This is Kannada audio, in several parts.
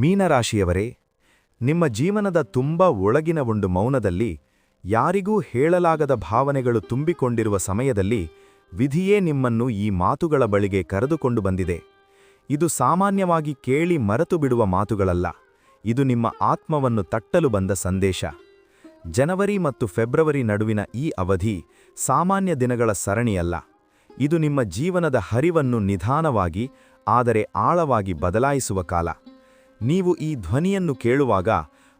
ಮೀನರಾಶಿಯವರೇ, ನಿಮ್ಮ ಜೀವನದ ತುಂಬ ಒಳಗಿನ ಒಂದು ಮೌನದಲ್ಲಿ ಯಾರಿಗೂ ಹೇಳಲಾಗದ ಭಾವನೆಗಳು ತುಂಬಿಕೊಂಡಿರುವ ಸಮಯದಲ್ಲಿ ವಿಧಿಯೇ ನಿಮ್ಮನ್ನು ಈ ಮಾತುಗಳ ಬಳಿಗೆ ಕರೆದುಕೊಂಡು ಬಂದಿದೆ. ಇದು ಸಾಮಾನ್ಯವಾಗಿ ಕೇಳಿ ಮರೆತು ಬಿಡುವ ಮಾತುಗಳಲ್ಲ, ಇದು ನಿಮ್ಮ ಆತ್ಮವನ್ನು ತಟ್ಟಲು ಬಂದ ಸಂದೇಶ. ಜನವರಿ ಮತ್ತು ಫೆಬ್ರವರಿ ನಡುವಿನ ಈ ಅವಧಿ ಸಾಮಾನ್ಯ ದಿನಗಳ ಸರಣಿಯಲ್ಲ. ಇದು ನಿಮ್ಮ ಜೀವನದ ಹರಿವನ್ನು ನಿಧಾನವಾಗಿ ಆದರೆ ಆಳವಾಗಿ ಬದಲಾಯಿಸುವ ಕಾಲ. ನೀವು ಈ ಧ್ವನಿಯನ್ನು ಕೇಳುವಾಗ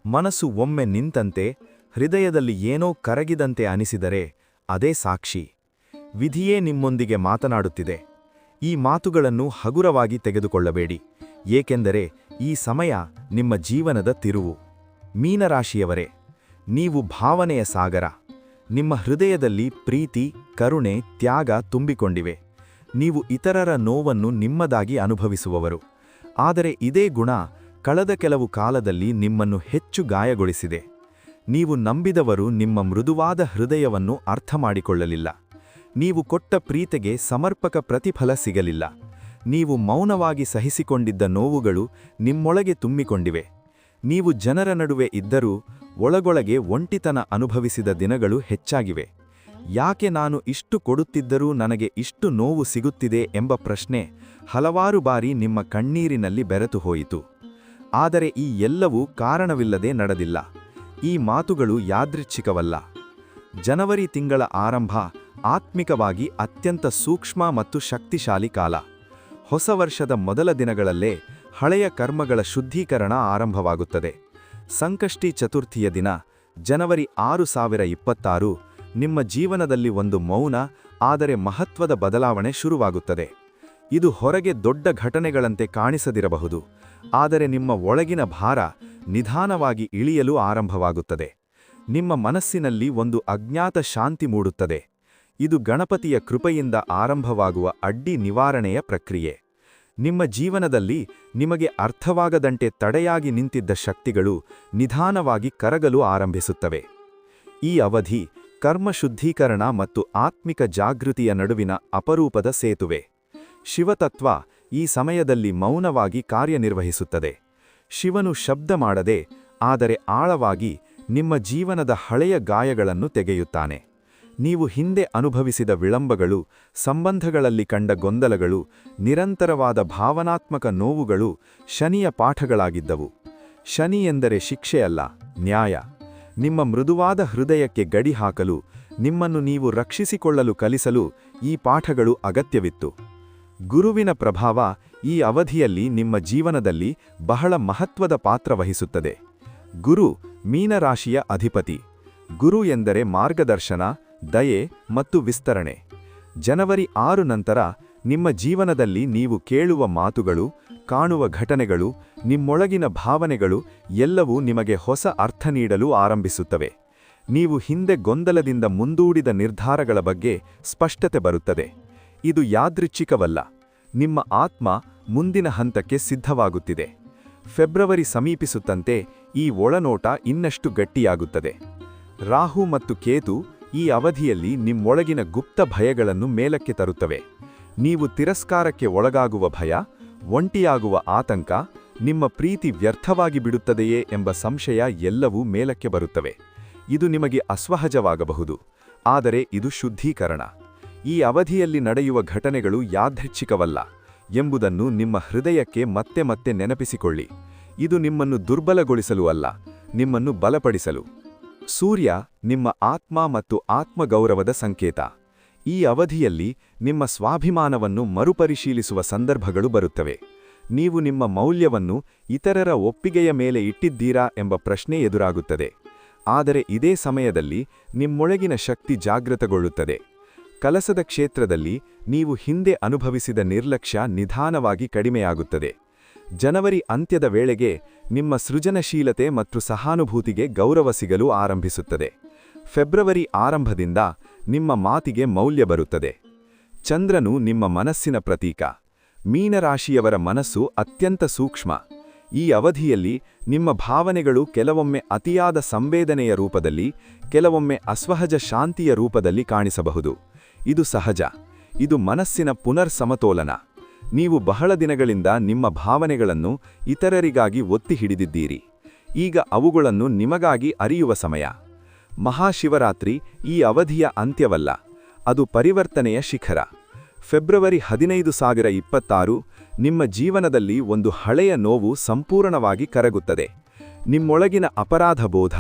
ಮನಸ್ಸು ಒಮ್ಮೆ ನಿಂತಂತೆ, ಹೃದಯದಲ್ಲಿ ಏನೋ ಕರಗಿದಂತೆ ಅನಿಸಿದರೆ ಅದೇ ಸಾಕ್ಷಿ. ವಿಧಿಯೇ ನಿಮ್ಮೊಂದಿಗೆ ಮಾತನಾಡುತ್ತಿದೆ. ಈ ಮಾತುಗಳನ್ನು ಹಗುರವಾಗಿ ತೆಗೆದುಕೊಳ್ಳಬೇಡಿ, ಏಕೆಂದರೆ ಈ ಸಮಯ ನಿಮ್ಮ ಜೀವನದ ತಿರುವು. ಮೀನರಾಶಿಯವರೇ, ನೀವು ಭಾವನೆಯ ಸಾಗರ. ನಿಮ್ಮ ಹೃದಯದಲ್ಲಿ ಪ್ರೀತಿ, ಕರುಣೆ, ತ್ಯಾಗ ತುಂಬಿಕೊಂಡಿವೆ. ನೀವು ಇತರರ ನೋವನ್ನು ನಿಮ್ಮದಾಗಿ ಅನುಭವಿಸುವವರು. ಆದರೆ ಇದೇ ಗುಣ ಕಳೆದ ಕೆಲವು ಕಾಲದಲ್ಲಿ ನಿಮ್ಮನ್ನು ಹೆಚ್ಚು ಗಾಯಗೊಳಿಸಿದೆ. ನೀವು ನಂಬಿದವರು ನಿಮ್ಮ ಮೃದುವಾದ ಹೃದಯವನ್ನು ಅರ್ಥಮಾಡಿಕೊಳ್ಳಲಿಲ್ಲ. ನೀವು ಕೊಟ್ಟ ಪ್ರೀತಿಗೆ ಸಮರ್ಪಕ ಪ್ರತಿಫಲ ಸಿಗಲಿಲ್ಲ. ನೀವು ಮೌನವಾಗಿ ಸಹಿಸಿಕೊಂಡಿದ್ದ ನೋವುಗಳು ನಿಮ್ಮೊಳಗೆ ತುಂಬಿಕೊಂಡಿವೆ. ನೀವು ಜನರ ನಡುವೆ ಇದ್ದರೂ ಒಳಗೊಳಗೆ ಒಂಟಿತನ ಅನುಭವಿಸಿದ ದಿನಗಳು ಹೆಚ್ಚಾಗಿವೆ. ಯಾಕೆ ನಾನು ಇಷ್ಟು ಕೊಡುತ್ತಿದ್ದರೂ ನನಗೆ ಇಷ್ಟು ನೋವು ಸಿಗುತ್ತಿದೆ ಎಂಬ ಪ್ರಶ್ನೆ ಹಲವಾರು ಬಾರಿ ನಿಮ್ಮ ಕಣ್ಣೀರಿನಲ್ಲಿ ಬೆರೆತು ಹೋಯಿತು. ಆದರೆ ಈ ಎಲ್ಲವೂ ಕಾರಣವಿಲ್ಲದೆ ನಡೆದಿಲ್ಲ. ಈ ಮಾತುಗಳು ಯಾದೃಚ್ಛಿಕವಲ್ಲ. ಜನವರಿ ತಿಂಗಳ ಆರಂಭ ಆತ್ಮಿಕವಾಗಿ ಅತ್ಯಂತ ಸೂಕ್ಷ್ಮ ಮತ್ತು ಶಕ್ತಿಶಾಲಿ ಕಾಲ. ಹೊಸ ವರ್ಷದ ಮೊದಲ ದಿನಗಳಲ್ಲೇ ಹಳೆಯ ಕರ್ಮಗಳ ಶುದ್ಧೀಕರಣ ಆರಂಭವಾಗುತ್ತದೆ. ಸಂಕಷ್ಟಿ ಚತುರ್ಥಿಯ ದಿನ ಜನವರಿ 6026 ನಿಮ್ಮ ಜೀವನದಲ್ಲಿ ಒಂದು ಮೌನ ಆದರೆ ಮಹತ್ವದ ಬದಲಾವಣೆ ಶುರುವಾಗುತ್ತದೆ. ಇದು ಹೊರಗೆ ದೊಡ್ಡ ಘಟನೆಗಳಂತೆ ಕಾಣಿಸದಿರಬಹುದು, ಆದರೆ ನಿಮ್ಮ ಒಳಗಿನ ಭಾರ ನಿಧಾನವಾಗಿ ಇಳಿಯಲು ಆರಂಭವಾಗುತ್ತದೆ. ನಿಮ್ಮ ಮನಸ್ಸಿನಲ್ಲಿ ಒಂದು ಅಜ್ಞಾತ ಶಾಂತಿ ಮೂಡುತ್ತದೆ. ಇದು ಗಣಪತಿಯ ಕೃಪೆಯಿಂದ ಆರಂಭವಾಗುವ ಅಡ್ಡಿ ನಿವಾರಣೆಯ ಪ್ರಕ್ರಿಯೆ. ನಿಮ್ಮ ಜೀವನದಲ್ಲಿ ನಿಮಗೆ ಅರ್ಥವಾಗದಂತೆ ತಡೆಯಾಗಿ ನಿಂತಿದ್ದ ಶಕ್ತಿಗಳು ನಿಧಾನವಾಗಿ ಕರಗಲು ಆರಂಭಿಸುತ್ತವೆ. ಈ ಅವಧಿ ಕರ್ಮ ಶುದ್ಧೀಕರಣ ಮತ್ತು ಆತ್ಮಿಕ ಜಾಗೃತಿಯ ನಡುವಿನ ಅಪರೂಪದ ಸೇತುವೆ. ಶಿವತತ್ವ ಈ ಸಮಯದಲ್ಲಿ ಮೌನವಾಗಿ ಕಾರ್ಯನಿರ್ವಹಿಸುತ್ತದೆ. ಶಿವನು ಶಬ್ದ ಮಾಡದೆ, ಆದರೆ ಆಳವಾಗಿ ನಿಮ್ಮ ಜೀವನದ ಹಳೆಯ ಗಾಯಗಳನ್ನು ತೆಗೆಯುತ್ತಾನೆ. ನೀವು ಹಿಂದೆ ಅನುಭವಿಸಿದ ವಿಳಂಬಗಳು, ಸಂಬಂಧಗಳಲ್ಲಿ ಕಂಡ ಗೊಂದಲಗಳು, ನಿರಂತರವಾದ ಭಾವನಾತ್ಮಕ ನೋವುಗಳು ಶನಿಯ ಪಾಠಗಳಾಗಿದ್ದವು. ಶನಿ ಎಂದರೆ ಶಿಕ್ಷೆಯಲ್ಲ, ನ್ಯಾಯ. ನಿಮ್ಮ ಮೃದುವಾದ ಹೃದಯಕ್ಕೆ ಗಡಿ ಹಾಕಲು, ನಿಮ್ಮನ್ನು ನೀವು ರಕ್ಷಿಸಿಕೊಳ್ಳಲು ಕಲಿಸಲು ಈ ಪಾಠಗಳು ಅಗತ್ಯವಿತ್ತು. ಗುರುವಿನ ಪ್ರಭಾವ ಈ ಅವಧಿಯಲ್ಲಿ ನಿಮ್ಮ ಜೀವನದಲ್ಲಿ ಬಹಳ ಮಹತ್ವದ ಪಾತ್ರ ವಹಿಸುತ್ತದೆ. ಗುರು ಮೀನರಾಶಿಯ ಅಧಿಪತಿ. ಗುರು ಎಂದರೆ ಮಾರ್ಗದರ್ಶನ, ದಯೆ ಮತ್ತು ವಿಸ್ತರಣೆ. ಜನವರಿ 6 ನಂತರ ನಿಮ್ಮ ಜೀವನದಲ್ಲಿ ನೀವು ಕೇಳುವ ಮಾತುಗಳು, ಕಾಣುವ ಘಟನೆಗಳು, ನಿಮ್ಮೊಳಗಿನ ಭಾವನೆಗಳು ಎಲ್ಲವೂ ನಿಮಗೆ ಹೊಸ ಅರ್ಥ ನೀಡಲು ಆರಂಭಿಸುತ್ತವೆ. ನೀವು ಹಿಂದೆ ಗೊಂದಲದಿಂದ ಮುಂದೂಡಿದ ನಿರ್ಧಾರಗಳ ಬಗ್ಗೆ ಸ್ಪಷ್ಟತೆ ಬರುತ್ತದೆ. ಇದು ಯಾದೃಚ್ಛಿಕವಲ್ಲ. ನಿಮ್ಮ ಆತ್ಮ ಮುಂದಿನ ಹಂತಕ್ಕೆ ಸಿದ್ಧವಾಗುತ್ತಿದೆ. ಫೆಬ್ರವರಿ ಸಮೀಪಿಸುತ್ತಂತೆ ಈ ಒಳನೋಟ ಇನ್ನಷ್ಟು ಗಟ್ಟಿಯಾಗುತ್ತದೆ. ರಾಹು ಮತ್ತು ಕೇತು ಈ ಅವಧಿಯಲ್ಲಿ ನಿಮ್ಮೊಳಗಿನ ಗುಪ್ತ ಭಯಗಳನ್ನು ಮೇಲಕ್ಕೆ ತರುತ್ತವೆ. ನೀವು ತಿರಸ್ಕಾರಕ್ಕೆ ಒಳಗಾಗುವ ಭಯ, ಒಂಟಿಯಾಗುವ ಆತಂಕ, ನಿಮ್ಮ ಪ್ರೀತಿ ವ್ಯರ್ಥವಾಗಿ ಬಿಡುತ್ತದೆಯೇ ಎಂಬ ಸಂಶಯ ಎಲ್ಲವೂ ಮೇಲಕ್ಕೆ ಬರುತ್ತವೆ. ಇದು ನಿಮಗೆ ಅಸಹಜವಾಗಬಹುದು, ಆದರೆ ಇದು ಶುದ್ಧೀಕರಣ. ಈ ಅವಧಿಯಲ್ಲಿ ನಡೆಯುವ ಘಟನೆಗಳು ಯಾದೃಚ್ಛಿಕವಲ್ಲ ಎಂಬುದನ್ನು ನಿಮ್ಮ ಹೃದಯಕ್ಕೆ ಮತ್ತೆ ಮತ್ತೆ ನೆನಪಿಸಿಕೊಳ್ಳಿ. ಇದು ನಿಮ್ಮನ್ನು ದುರ್ಬಲಗೊಳಿಸಲು ಅಲ್ಲ, ನಿಮ್ಮನ್ನು ಬಲಪಡಿಸಲು. ಸೂರ್ಯ ನಿಮ್ಮ ಆತ್ಮ ಮತ್ತು ಆತ್ಮಗೌರವದ ಸಂಕೇತ. ಈ ಅವಧಿಯಲ್ಲಿ ನಿಮ್ಮ ಸ್ವಾಭಿಮಾನವನ್ನು ಮರುಪರಿಶೀಲಿಸುವ ಸಂದರ್ಭಗಳು ಬರುತ್ತವೆ. ನೀವು ನಿಮ್ಮ ಮೌಲ್ಯವನ್ನು ಇತರರ ಒಪ್ಪಿಗೆಯ ಮೇಲೆ ಇಟ್ಟಿದ್ದೀರಾ ಎಂಬ ಪ್ರಶ್ನೆ ಎದುರಾಗುತ್ತದೆ. ಆದರೆ ಇದೇ ಸಮಯದಲ್ಲಿ ನಿಮ್ಮೊಳಗಿನ ಶಕ್ತಿ ಜಾಗೃತಗೊಳ್ಳುತ್ತದೆ. ಕೆಲಸದ ಕ್ಷೇತ್ರದಲ್ಲಿ ನೀವು ಹಿಂದೆ ಅನುಭವಿಸಿದ ನಿರ್ಲಕ್ಷ್ಯ ನಿಧಾನವಾಗಿ ಕಡಿಮೆಯಾಗುತ್ತದೆ. ಜನವರಿ ಅಂತ್ಯದ ವೇಳೆಗೆ ನಿಮ್ಮ ಸೃಜನಶೀಲತೆ ಮತ್ತು ಸಹಾನುಭೂತಿಗೆ ಗೌರವ ಸಿಗಲು ಆರಂಭಿಸುತ್ತದೆ. ಫೆಬ್ರವರಿ ಆರಂಭದಿಂದ ನಿಮ್ಮ ಮಾತಿಗೆ ಮೌಲ್ಯ ಬರುತ್ತದೆ. ಚಂದ್ರನು ನಿಮ್ಮ ಮನಸ್ಸಿನ ಪ್ರತೀಕ. ಮೀನರಾಶಿಯವರ ಮನಸ್ಸು ಅತ್ಯಂತ ಸೂಕ್ಷ್ಮ. ಈ ಅವಧಿಯಲ್ಲಿ ನಿಮ್ಮ ಭಾವನೆಗಳು ಕೆಲವೊಮ್ಮೆ ಅತಿಯಾದ ಸಂವೇದನೆಯ ರೂಪದಲ್ಲಿ, ಕೆಲವೊಮ್ಮೆ ಅಸಹಜ ಶಾಂತಿಯ ರೂಪದಲ್ಲಿ ಕಾಣಿಸಬಹುದು. ಇದು ಸಹಜ. ಇದು ಮನಸ್ಸಿನ ಪುನರ್ ಸಮತೋಲನ. ನೀವು ಬಹಳ ದಿನಗಳಿಂದ ನಿಮ್ಮ ಭಾವನೆಗಳನ್ನು ಇತರರಿಗಾಗಿ ಒತ್ತಿ ಹಿಡಿದಿದ್ದೀರಿ. ಈಗ ಅವುಗಳನ್ನು ನಿಮಗಾಗಿ ಅರಿಯುವ ಸಮಯ. ಮಹಾಶಿವರಾತ್ರಿ ಈ ಅವಧಿಯ ಅಂತ್ಯವಲ್ಲ, ಅದು ಪರಿವರ್ತನೆಯ ಶಿಖರ. ಫೆಬ್ರವರಿ 15, 2026 ನಿಮ್ಮ ಜೀವನದಲ್ಲಿ ಒಂದು ಹಳೆಯ ನೋವು ಸಂಪೂರ್ಣವಾಗಿ ಕರಗುತ್ತದೆ. ನಿಮ್ಮೊಳಗಿನ ಅಪರಾಧಬೋಧ,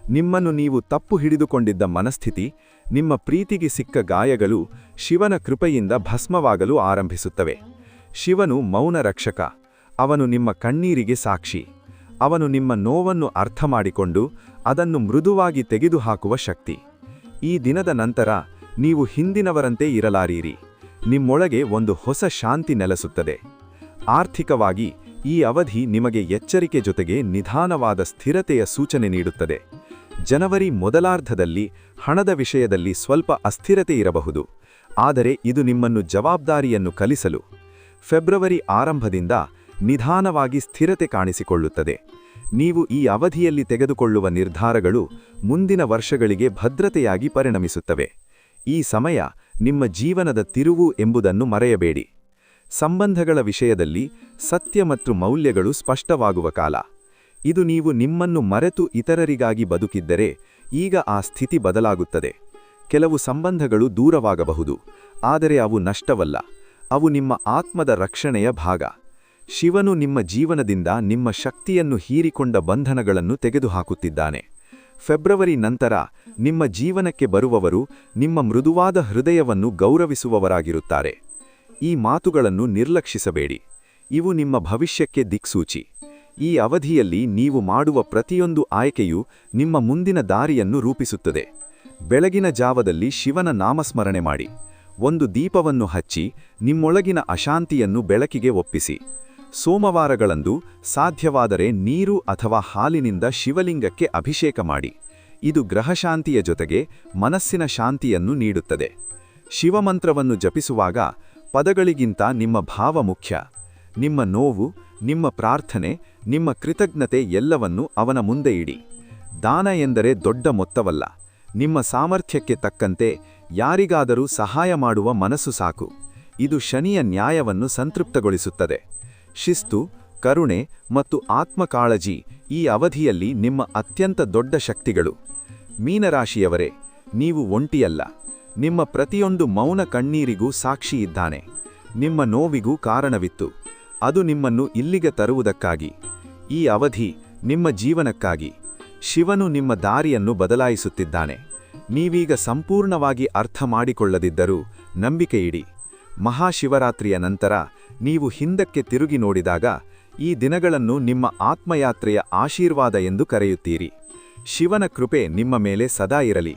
ನಿಮ್ಮನ್ನು ನೀವು ತಪ್ಪು ಹಿಡಿದುಕೊಂಡಿದ್ದ ಮನಸ್ಥಿತಿ, ನಿಮ್ಮ ಪ್ರೀತಿಗೆ ಸಿಕ್ಕ ಗಾಯಗಳು ಶಿವನ ಕೃಪೆಯಿಂದ ಭಸ್ಮವಾಗಲು ಆರಂಭಿಸುತ್ತವೆ. ಶಿವನು ಮೌನ ರಕ್ಷಕ. ಅವನು ನಿಮ್ಮ ಕಣ್ಣೀರಿಗೆ ಸಾಕ್ಷಿ. ಅವನು ನಿಮ್ಮ ನೋವನ್ನು ಅರ್ಥಮಾಡಿಕೊಂಡು ಅದನ್ನು ಮೃದುವಾಗಿ ತೆಗೆದುಹಾಕುವ ಶಕ್ತಿ. ಈ ದಿನದ ನಂತರ ನೀವು ಹಿಂದಿನವರಂತೆ ಇರಲಾರೀರಿ. ನಿಮ್ಮೊಳಗೆ ಒಂದು ಹೊಸ ಶಾಂತಿ ನೆಲೆಸುತ್ತದೆ. ಆರ್ಥಿಕವಾಗಿ ಈ ಅವಧಿ ನಿಮಗೆ ಎಚ್ಚರಿಕೆ ಜೊತೆಗೆ ನಿಧಾನವಾದ ಸ್ಥಿರತೆಯ ಸೂಚನೆ ನೀಡುತ್ತದೆ. ಜನವರಿ ಮೊದಲಾರ್ಧದಲ್ಲಿ ಹಣದ ವಿಷಯದಲ್ಲಿ ಸ್ವಲ್ಪ ಅಸ್ಥಿರತೆ ಇರಬಹುದು, ಆದರೆ ಇದು ನಿಮ್ಮನ್ನು ಜವಾಬ್ದಾರಿಯನ್ನು ಕಲಿಸಲು. ಫೆಬ್ರವರಿ ಆರಂಭದಿಂದ ನಿಧಾನವಾಗಿ ಸ್ಥಿರತೆ ಕಾಣಿಸಿಕೊಳ್ಳುತ್ತದೆ. ನೀವು ಈ ಅವಧಿಯಲ್ಲಿ ತೆಗೆದುಕೊಳ್ಳುವ ನಿರ್ಧಾರಗಳು ಮುಂದಿನ ವರ್ಷಗಳಿಗೆ ಭದ್ರತೆಯಾಗಿ ಪರಿಣಮಿಸುತ್ತವೆ. ಈ ಸಮಯ ನಿಮ್ಮ ಜೀವನದ ತಿರುವು ಎಂಬುದನ್ನು ಮರೆಯಬೇಡಿ. ಸಂಬಂಧಗಳ ವಿಷಯದಲ್ಲಿ ಸತ್ಯ ಮತ್ತು ಮೌಲ್ಯಗಳು ಸ್ಪಷ್ಟವಾಗುವ ಕಾಲ. ಇದು ನೀವು ನಿಮ್ಮನ್ನು ಮರೆತು ಇತರರಿಗಾಗಿ ಬದುಕಿದ್ದರೆ ಈಗ ಆ ಸ್ಥಿತಿ ಬದಲಾಗುತ್ತದೆ. ಕೆಲವು ಸಂಬಂಧಗಳು ದೂರವಾಗಬಹುದು, ಆದರೆ ಅವು ನಷ್ಟವಲ್ಲ. ಅವು ನಿಮ್ಮ ಆತ್ಮದ ರಕ್ಷಣೆಯ ಭಾಗ. ಶಿವನು ನಿಮ್ಮ ಜೀವನದಿಂದ ನಿಮ್ಮ ಶಕ್ತಿಯನ್ನು ಹೀರಿಕೊಂಡ ಬಂಧನಗಳನ್ನು ತೆಗೆದುಹಾಕುತ್ತಿದ್ದಾನೆ. ಫೆಬ್ರವರಿ ನಂತರ ನಿಮ್ಮ ಜೀವನಕ್ಕೆ ಬರುವವರು ನಿಮ್ಮ ಮೃದುವಾದ ಹೃದಯವನ್ನು ಗೌರವಿಸುವವರಾಗಿರುತ್ತಾರೆ. ಈ ಮಾತುಗಳನ್ನು ನಿರ್ಲಕ್ಷಿಸಬೇಡಿ. ಇವು ನಿಮ್ಮ ಭವಿಷ್ಯಕ್ಕೆ ದಿಕ್ಸೂಚಿ. ಈ ಅವಧಿಯಲ್ಲಿ ನೀವು ಮಾಡುವ ಪ್ರತಿಯೊಂದು ಆಯ್ಕೆಯೂ ನಿಮ್ಮ ಮುಂದಿನ ದಾರಿಯನ್ನು ರೂಪಿಸುತ್ತದೆ. ಬೆಳಗಿನ ಜಾವದಲ್ಲಿ ಶಿವನ ನಾಮಸ್ಮರಣೆ ಮಾಡಿ. ಒಂದು ದೀಪವನ್ನು ಹಚ್ಚಿ ನಿಮ್ಮೊಳಗಿನ ಅಶಾಂತಿಯನ್ನು ಬೆಳಕಿಗೆ ಒಪ್ಪಿಸಿ. ಸೋಮವಾರಗಳಂದು ಸಾಧ್ಯವಾದರೆ ನೀರು ಅಥವಾ ಹಾಲಿನಿಂದ ಶಿವಲಿಂಗಕ್ಕೆ ಅಭಿಷೇಕ ಮಾಡಿ. ಇದು ಗ್ರಹಶಾಂತಿಯ ಜೊತೆಗೆ ಮನಸ್ಸಿನ ಶಾಂತಿಯನ್ನು ನೀಡುತ್ತದೆ. ಶಿವಮಂತ್ರವನ್ನು ಜಪಿಸುವಾಗ ಪದಗಳಿಗಿಂತ ನಿಮ್ಮ ಭಾವ ಮುಖ್ಯ. ನಿಮ್ಮ ನೋವು, ನಿಮ್ಮ ಪ್ರಾರ್ಥನೆ, ನಿಮ್ಮ ಕೃತಜ್ಞತೆ ಎಲ್ಲವನ್ನೂ ಅವನ ಮುಂದೆ ಇಡಿ. ದಾನ ಎಂದರೆ ದೊಡ್ಡ ಮೊತ್ತವಲ್ಲ. ನಿಮ್ಮ ಸಾಮರ್ಥ್ಯಕ್ಕೆ ತಕ್ಕಂತೆ ಯಾರಿಗಾದರೂ ಸಹಾಯ ಮಾಡುವ ಮನಸ್ಸು ಸಾಕು. ಇದು ಶನಿಯ ನ್ಯಾಯವನ್ನು ಸಂತೃಪ್ತಗೊಳಿಸುತ್ತದೆ. ಶಿಸ್ತು, ಕರುಣೆ ಮತ್ತು ಆತ್ಮಕಾಳಜಿ ಈ ಅವಧಿಯಲ್ಲಿ ನಿಮ್ಮ ಅತ್ಯಂತ ದೊಡ್ಡ ಶಕ್ತಿಗಳು. ಮೀನರಾಶಿಯವರೇ, ನೀವು ಒಂಟಿಯಲ್ಲ. ನಿಮ್ಮ ಪ್ರತಿಯೊಂದು ಮೌನ ಕಣ್ಣೀರಿಗೂ ಸಾಕ್ಷಿಯಿದ್ದಾನೆ. ನಿಮ್ಮ ನೋವಿಗೂ ಕಾರಣವಿತ್ತು. ಅದು ನಿಮ್ಮನ್ನು ಇಲ್ಲಿಗೆ ತರುವುದಕ್ಕಾಗಿ. ಈ ಅವಧಿ ನಿಮ್ಮ ಜೀವನಕ್ಕಾಗಿ. ಶಿವನು ನಿಮ್ಮ ದಾರಿಯನ್ನು ಬದಲಾಯಿಸುತ್ತಿದ್ದಾನೆ. ನೀವೀಗ ಸಂಪೂರ್ಣವಾಗಿ ಅರ್ಥ ಮಾಡಿಕೊಳ್ಳದಿದ್ದರೂ ನಂಬಿಕೆಯಿಡಿ. ಮಹಾಶಿವರಾತ್ರಿಯ ನಂತರ ನೀವು ಹಿಂದಕ್ಕೆ ತಿರುಗಿ ನೋಡಿದಾಗ ಈ ದಿನಗಳನ್ನು ನಿಮ್ಮ ಆತ್ಮಯಾತ್ರೆಯ ಆಶೀರ್ವಾದ ಎಂದು ಕರೆಯುತ್ತೀರಿ. ಶಿವನ ಕೃಪೆ ನಿಮ್ಮ ಮೇಲೆ ಸದಾ ಇರಲಿ.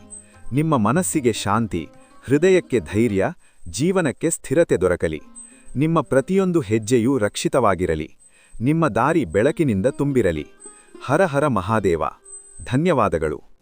ನಿಮ್ಮ ಮನಸ್ಸಿಗೆ ಶಾಂತಿ, ಹೃದಯಕ್ಕೆ ಧೈರ್ಯ, ಜೀವನಕ್ಕೆ ಸ್ಥಿರತೆ ದೊರಕಲಿ. ನಿಮ್ಮ ಪ್ರತಿಯೊಂದು ಹೆಜ್ಜೆಯೂ ರಕ್ಷಿತವಾಗಿರಲಿ. ನಿಮ್ಮ ದಾರಿ ಬೆಳಕಿನಿಂದ ತುಂಬಿರಲಿ. ಹರ ಹರ ಮಹಾದೇವ. ಧನ್ಯವಾದಗಳು.